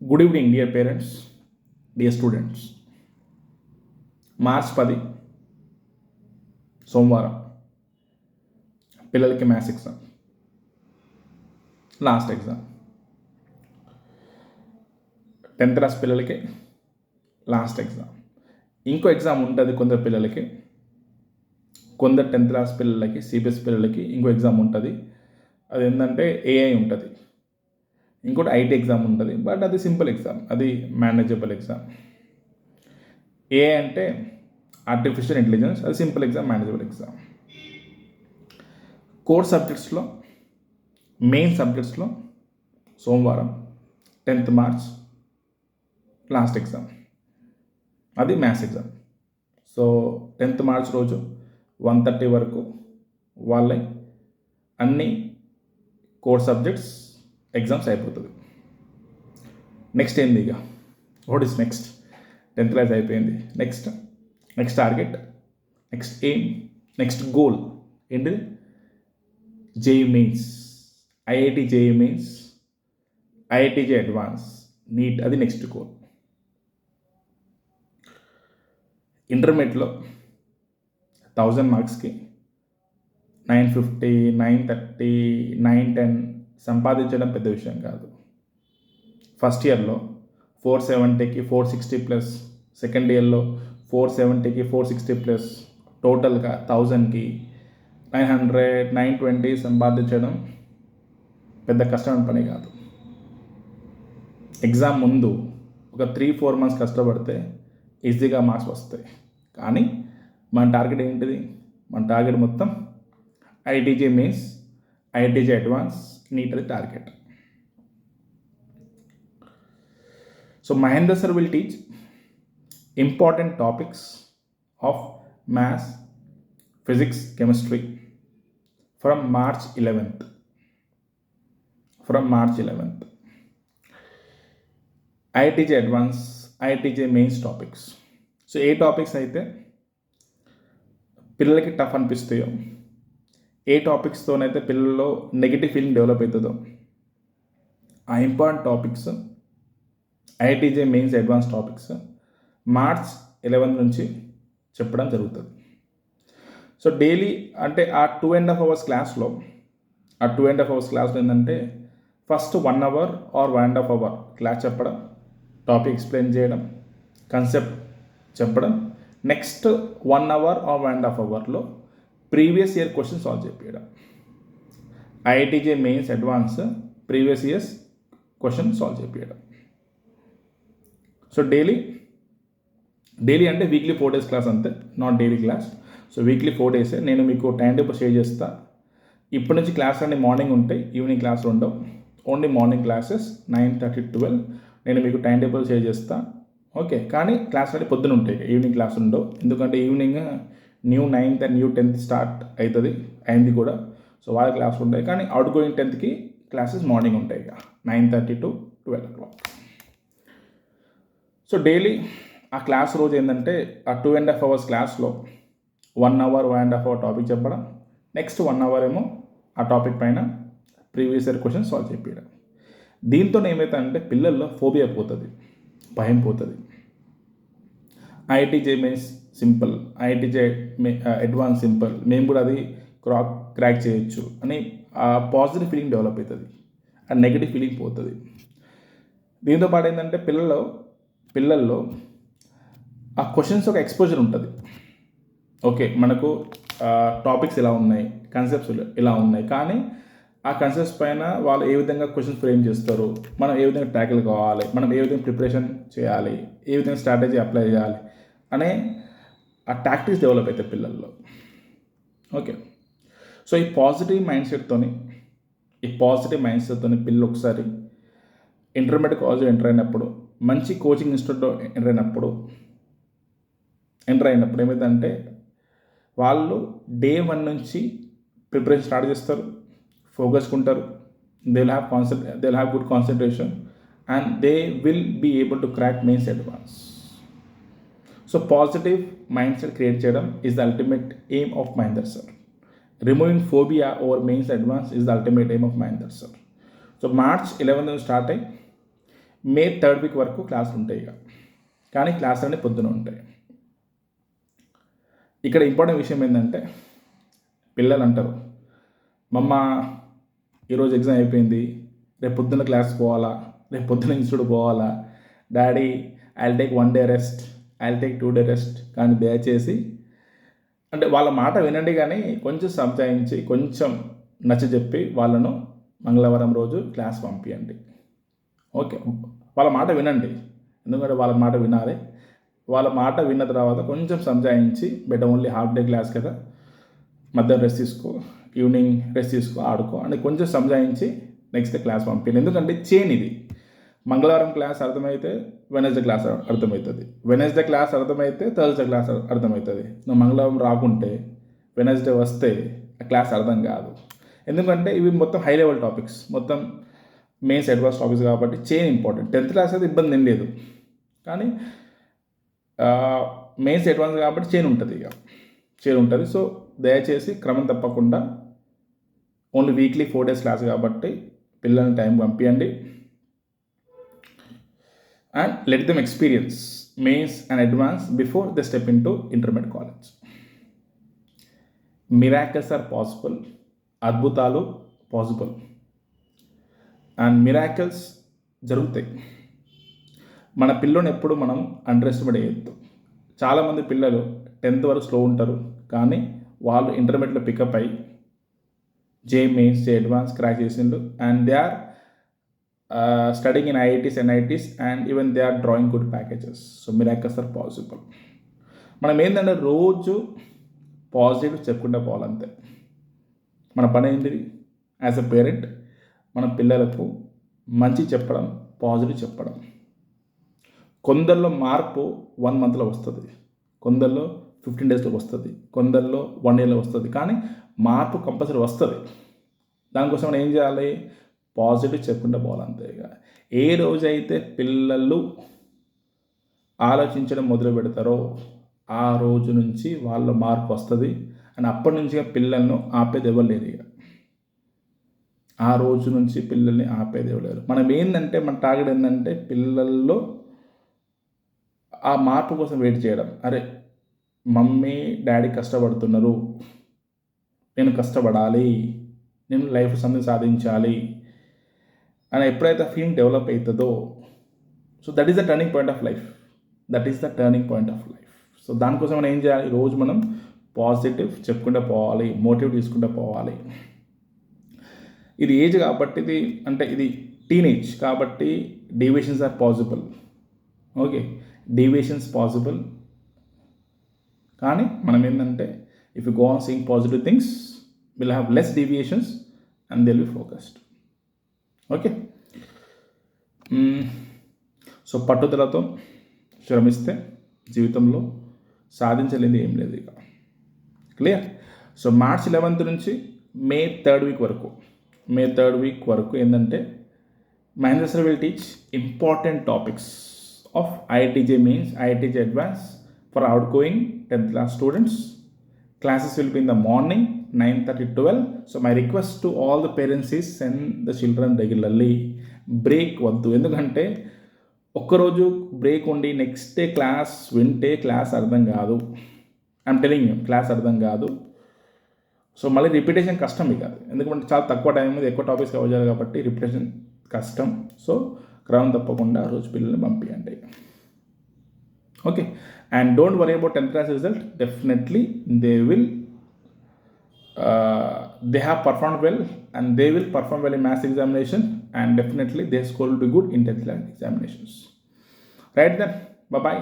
Good evening dear parents, dear students. March 10 సోమవారం పిల్లలకి maths exam, last exam. 10th class పిల్లలకి last exam. ఇంకో exam ఉంటుంది కొందరు పిల్లలకి, కొందరు 10th క్లాస్ పిల్లలకి, సిబిఎస్ పిల్లలకి ఇంకో ఎగ్జామ్ ఉంటుంది. అది ఏంటంటే ఏఐ ఉంటుంది. ఇంకోటి ఐటీ ఎగ్జామ్ ఉంటుంది, బట్ అది సింపుల్ ఎగ్జామ్, అది మేనేజబుల్ ఎగ్జామ్. ఏఐ అంటే ఆర్టిఫిషియల్ ఇంటెలిజెన్స్, అది simple exam, manageable exam. Core సబ్జెక్ట్స్లో, మెయిన్ సబ్జెక్ట్స్లో సోమవారం 10th మార్చ్ లాస్ట్ ఎగ్జామ్, అది maths exam. So 10th March రోజు 1:30 వరకు వాళ్ళ అన్ని కోర్ సబ్జెక్ట్స్ ఎగ్జామ్స్ అయిపోతుంది. నెక్స్ట్ ఏంది ఇక, what is next? 10th class అయిపోయింది. Next target, next aim, next goal ఏంటిది? JEE Mains, IIT JEE Mains, IIT JEE advance, NEET, అది నెక్స్ట్ గోల్. ఇంటర్మీడియట్లో 1000 మార్క్స్కి 950, 930, 910 సంపాదించడం పెద్ద విషయం కాదు. ఫస్ట్ ఇయర్లో 470కి 460+, సెకండ్ ఇయర్లో 470కి 460+, టోటల్గా 1000కి 900, 920 సంపాదించడం పెద్ద కష్టమైన పని కాదు. ఎగ్జామ్ ముందు ఒక 3-4 months కష్టపడితే ఈజీగా మార్క్స్ వస్తాయి. కానీ మన టార్గెట్ ఏంటిది? మన టార్గెట్ మొత్తం IIT JEE Mains, IIT JEE advance, NEET, అది target. So Mahendra sir will teach important topics of maths, physics, chemistry from March 11th. IIT JEE advance, IIT JEE Mains topics. So ఏ టాపిక్స్ అయితే పిల్లలకి టఫ్ అనిపిస్తాయో, ఏ టాపిక్స్తోనైతే పిల్లల్లో నెగిటివ్ ఫీలింగ్ డెవలప్ అవుతుందో, ఆ important topics, IIT JEE Mains advance topics March 11th నుంచి చెప్పడం జరుగుతుంది. So daily అంటే ఆ 2.5 hours క్లాస్లో, ఏంటంటే first 1 hour or 1.5 hour class చెప్పడం, టాపిక్ ఎక్స్ప్లెయిన్ చేయడం, కన్సెప్ట్ చెప్పడం. నెక్స్ట్ 1 hour or 1.5 hourలో ప్రీవియస్ ఇయర్ క్వశ్చన్ సాల్వ్ చేపించడం. IIT JEE Mains advance previous years question solve చేపించడం. సో డైలీ అంటే వీక్లీ 4 days క్లాస్ అంతే, not daily class. So weekly 4 days నేను మీకు టైం టేబుల్ షేర్ చేస్తా. ఇప్పటి నుంచి క్లాస్ అన్ని మార్నింగ్ ఉంటాయి, ఈవినింగ్ క్లాసులు ఉండవు. ఓన్లీ మార్నింగ్ క్లాసెస్ 9:30 to 12 నేను మీకు టైం టేబుల్ షేర్ చేస్తా. ఓకే, కానీ క్లాస్ అంటే పొద్దున ఉంటాయి, ఈవినింగ్ క్లాస్ ఉండవు. ఎందుకంటే evening new 9th and new 10th start అవుతుంది, అయింది కూడా. సో వాళ్ళ క్లాసులు ఉంటాయి. కానీ అవుట్ గోయింగ్ 10thకి క్లాసెస్ మార్నింగ్ ఉంటాయి, ఇక 9:30 to 12 o'clock. సో డైలీ ఆ క్లాస్ రోజు ఏంటంటే ఆ 2.5 hours క్లాస్లో 1 hour, 1.5 hour టాపిక్ చెప్పడం. నెక్స్ట్ 1 hour ఏమో ఆ టాపిక్ పైన ప్రీవియస్ ఇయర్ క్వశ్చన్ సాల్వ్ చేపించడం. దీంతో ఏమవుతుందంటే పిల్లల్లో ఫోబియా పోతుంది, భయం పోతుంది. ఐఐటిజే మెయిన్స్ సింపుల్, ఐఐటిజే అడ్వాన్స్ సింపుల్, మేము కూడా అది క్రాక్ చేయొచ్చు అని ఆ పాజిటివ్ ఫీలింగ్ డెవలప్ అవుతుంది, ఆ నెగిటివ్ ఫీలింగ్ పోతుంది. దీంతో పాటు ఏంటంటే పిల్లల్లో ఆ క్వశ్చన్స్ ఒక ఎక్స్పోజర్ ఉంటుంది. ఓకే, మనకు టాపిక్స్ ఎలా ఉన్నాయి, కన్సెప్ట్స్ ఎలా ఉన్నాయి, కానీ ఆ కన్సెప్ట్స్ పైన వాళ్ళు ఏ విధంగా క్వశ్చన్స్ ఫ్రేమ్ చేస్తారు, మనం ఏ విధంగా ట్యాకిల్ కావాలి, మనం ఏ విధంగా ప్రిపరేషన్ చేయాలి, ఏ విధంగా స్ట్రాటజీ అప్లై చేయాలి అనే ఆ టాక్టిక్స్ డెవలప్ అవుతాయి పిల్లల్లో. ఓకే, సో ఈ పాజిటివ్ మైండ్ సెట్తోని పిల్లలు ఒకసారి ఇంటర్మీడియట్ కాలేజ్లో ఎంటర్ అయినప్పుడు, మంచి కోచింగ్ ఇన్స్టిట్యూట్లో ఎంటర్ అయినప్పుడు ఏమైందంటే వాళ్ళు డే 1 నుంచి ప్రిపరేషన్ స్టార్ట్ చేస్తారు, ఫోకస్గా ఉంటారు. They will have good concentration and they will be able to crack Mains advance. So positive mindset create చేయడం is the ultimate aim of Mahender sir. Removing phobia over Mains advance is the ultimate aim of Mahender sir. So March 11th start అయ్యి May 3rd week వరకు క్లాసులు ఉంటాయి ఇక, కానీ క్లాసులు అన్నీ పొద్దున ఉంటాయి. ఇక్కడ ఇంపార్టెంట్ విషయం ఏంటంటే పిల్లలు అంటారు, మమ్మ ఈరోజు ఎగ్జామ్ అయిపోయింది, రేపు పొద్దున్న క్లాస్ పోవాలా, రేపు పొద్దున్న ఇన్స్టిట్యూట్ పోవాలా, daddy I take 1 day rest, I take 2 day rest. కానీ దయచేసి అంటే వాళ్ళ మాట వినండి, కానీ కొంచెం సంజాయించి కొంచెం నచ్చజెప్పి వాళ్ళను మంగళవారం రోజు క్లాస్ పంపించండి. ఓకే, వాళ్ళ మాట వినండి, ఎందుకంటే వాళ్ళ మాట వినాలి. వాళ్ళ మాట విన్న తర్వాత కొంచెం సంజాయించి, better only half day class కదా, మధ్యాహ్నం రెస్ట్ తీసుకో, ఈవినింగ్ రెస్ట్ తీసుకో, ఆడుకో అని కొంచెం సంజాయించి నెక్స్ట్ డే క్లాస్ పంపించండి. ఎందుకంటే చైన్ ఇది, మంగళవారం క్లాస్ అర్థమైతే వెనస్డే క్లాస్ అర్థమవుతుంది, వెనస్డే క్లాస్ అర్థమైతే థర్స్డే క్లాస్ అర్థమవుతుంది. నువ్వు మంగళవారం రాకుంటే వెనస్డే వస్తే ఆ క్లాస్ అర్థం కాదు. ఎందుకంటే ఇవి మొత్తం హై లెవెల్ టాపిక్స్, మొత్తం మెయిన్స్ అడ్వాన్స్ టాపిక్స్ కాబట్టి చైన్ ఇంపార్టెంట్. 10th క్లాస్ అయితే ఇబ్బంది ఏం లేదు, కానీ మెయిన్స్ అడ్వాన్స్ కాబట్టి చైన్ ఉంటుంది, ఇక చైన్ ఉంటుంది. సో దయచేసి క్రమం తప్పకుండా ఓన్లీ వీక్లీ 4 days క్లాస్ కాబట్టి పిల్లల్ని టైం పంపించండి. And let them experience mains and advance before the step in to intermediate college. Miracles are possible, అద్భుతాలు పాసిబుల్, అండ్ మిరాకిల్స్ జరుగుతాయి. మన పిల్లని ఎప్పుడు మనం అండర్ ఎస్టిమేట్ చేయొద్దు. చాలామంది పిల్లలు 10th వరకు స్లో ఉంటారు, కానీ వాళ్ళు ఇంటర్మీడియట్లో పికప్ అయ్యి J mains, J advance crack చేసిండు, and they are studying in IITs, NITs, and even they are drawing good packages. So miracles are possible. మనం ఏంటంటే రోజు పాజిటివ్ చెప్పుకుంటూ పోవాలంతే. మన పని ఏంటిది? యాజ్ ఎ పేరెంట్ మన పిల్లలకు మంచి చెప్పడం, పాజిటివ్ చెప్పడం. కొందరిలో మార్పు 1 monthలో వస్తుంది, కొందరిలో 15 daysలో వస్తుంది, కొందరిలో 1 yearలో వస్తుంది, కానీ మార్పు కంపల్సరీ వస్తుంది. దానికోసం మనం ఏం చేయాలి? పాజిటివ్ చెప్పుకుంటూ పోవాలంతే. ఇక ఏ రోజైతే పిల్లలు ఆలోచించడం మొదలు పెడతారో ఆ రోజు నుంచి వాళ్ళ మార్పు వస్తుంది. అండ్ అప్పటి నుంచి పిల్లలను ఆపేది ఎవరు లేరు. ఇక ఆ రోజు నుంచి పిల్లల్ని ఆపేది ఎవరు లేరు. మనం ఏంటంటే మన టార్గెట్ ఏంటంటే పిల్లల్లో ఆ మార్పు కోసం వెయిట్ చేయడం. అరే మమ్మీ డాడీ కష్టపడుతున్నారు, నేను కష్టపడాలి, నేను లైఫ్ సంథింగ్ సాధించాలి అని ఎప్పుడైతే ఫీలింగ్ డెవలప్ అవుతుందో, so that is the turning point of life. That is the turning point of life. So దానికోసం మనం ఏం చేయాలి? రోజు మనం పాజిటివ్ చెప్పుకుంటూ పోవాలి, మోటివ్ తీసుకుంటూ పోవాలి. ఇది ఏజ్ కాబట్టి, ఇది అంటే ఇది టీనేజ్ కాబట్టి deviations are possible. Okay, deviations possible, కానీ మనం ఏంటంటే if you go on seeing positive things will have less deviations and they will be focused. Okay, so పట్టుదలతో శ్రమిస్తే జీవితంలో సాధించలేనిది ఏం లేదు. ఇక క్లియర్. సో March 11th నుంచి May 3rd వీక్ వరకు ఏంటంటే Mahendra sir will teach important topics of IITJ mains, IITJ advance for outgoing 10th class students. Classes will be in the morning 9:30 to 12. So my request to all the parents is send the children regularly. Break వద్దు, ఎందుకంటే ఒక్కరోజు break ఉండి next day class వింటే class అర్థం కాదు. I'm telling you, class అర్థం కాదు. So మళ్ళీ రిపిటేషన్ కష్టం ఇక, ఎందుకంటే చాలా తక్కువ టైం మీద ఎక్కువ టాపిక్స్ కవర్ చేయాలి కాబట్టి రిపిటేషన్ కష్టం. సో క్రమం తప్పకుండా రోజు పిల్లల్ని పంపించండి. Okay, and don't worry about 10th class result. Definitely they have performed well, and they will perform well in maths examination, and definitely their score will be good in 10th class examinations. Right then, bye bye.